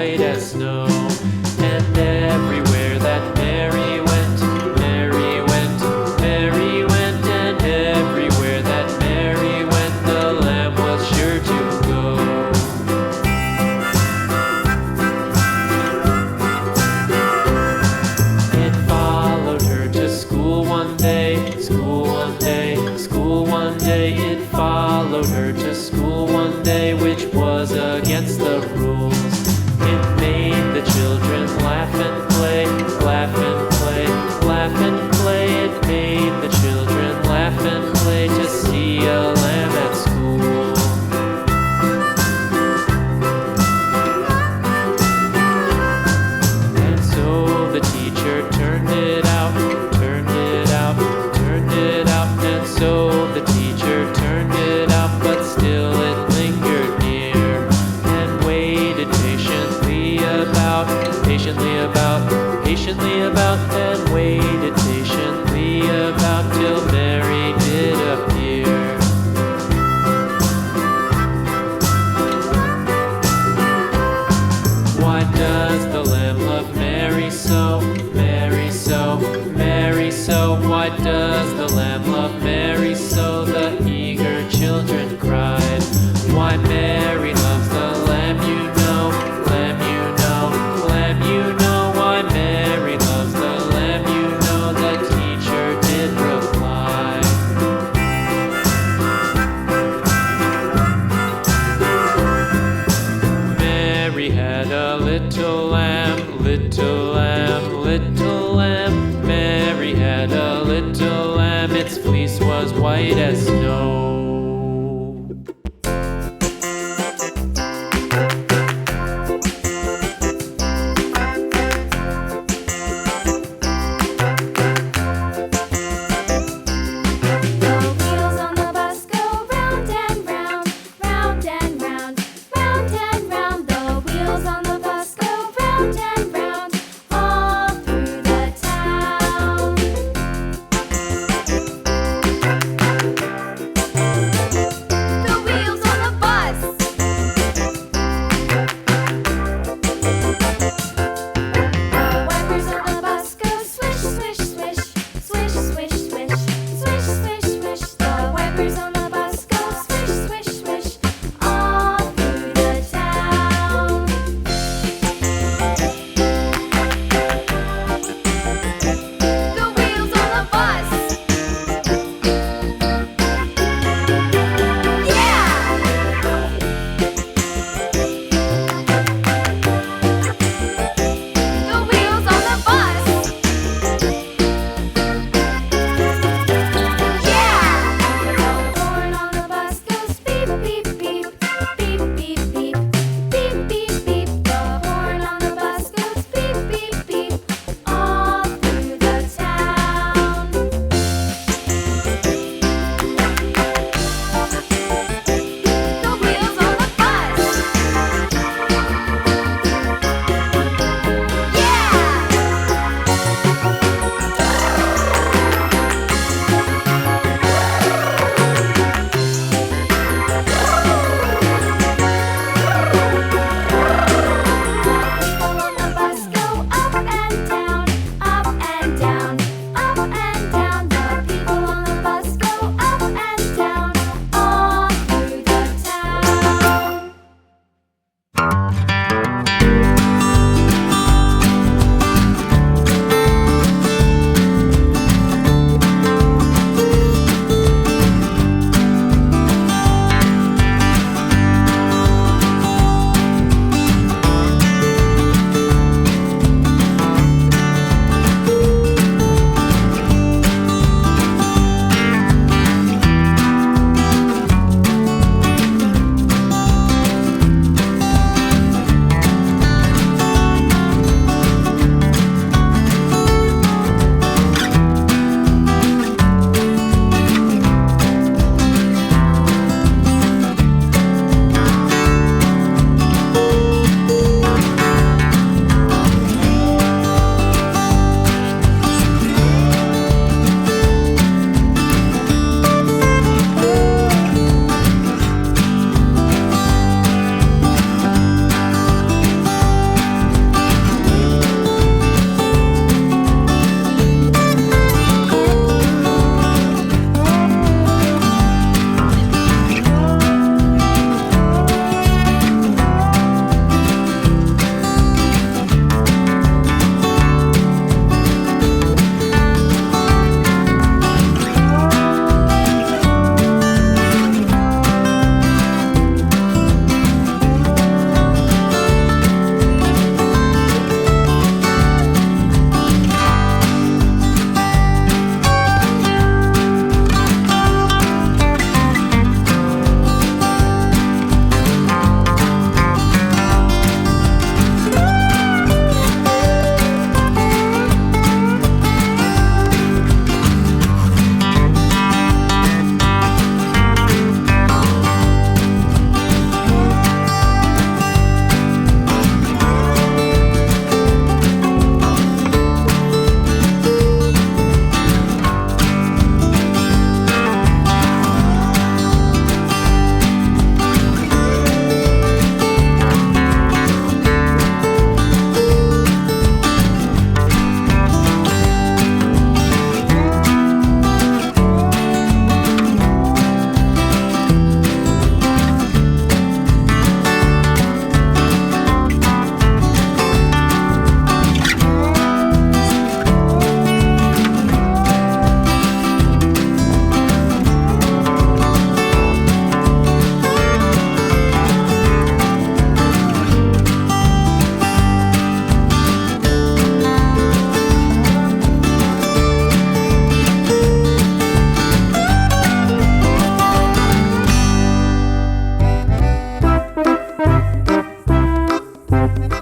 white as snow. And everywhere that Mary went, Mary went, Mary went, and everywhere that Mary went, the lamb was sure to go. It followed her to school one day, school one day, school one day. It followed her to school one day, which was against the rules. It made the children laugh and play, laugh and play, laugh and play. It made the children laugh and play to see a lamb at school. And so the teacher turned it out, turned it out, turned it out. And so the teacher turned it out, but still it lingered near and waited patiently about, patiently about, patiently about, and waited patiently about till Mary did appear. Why does the lamb love Mary so, Mary so, Mary so? Why does the lamb love Mary so? The eager children cried. Why Mary loves the lamb, you know, lamb, you know, lamb, you know. Why Mary loves the lamb, you know, the teacher did reply. Mary had a little lamb, little lamb, little lamb. Mary had a little lamb, its fleece was white as snow. Bye.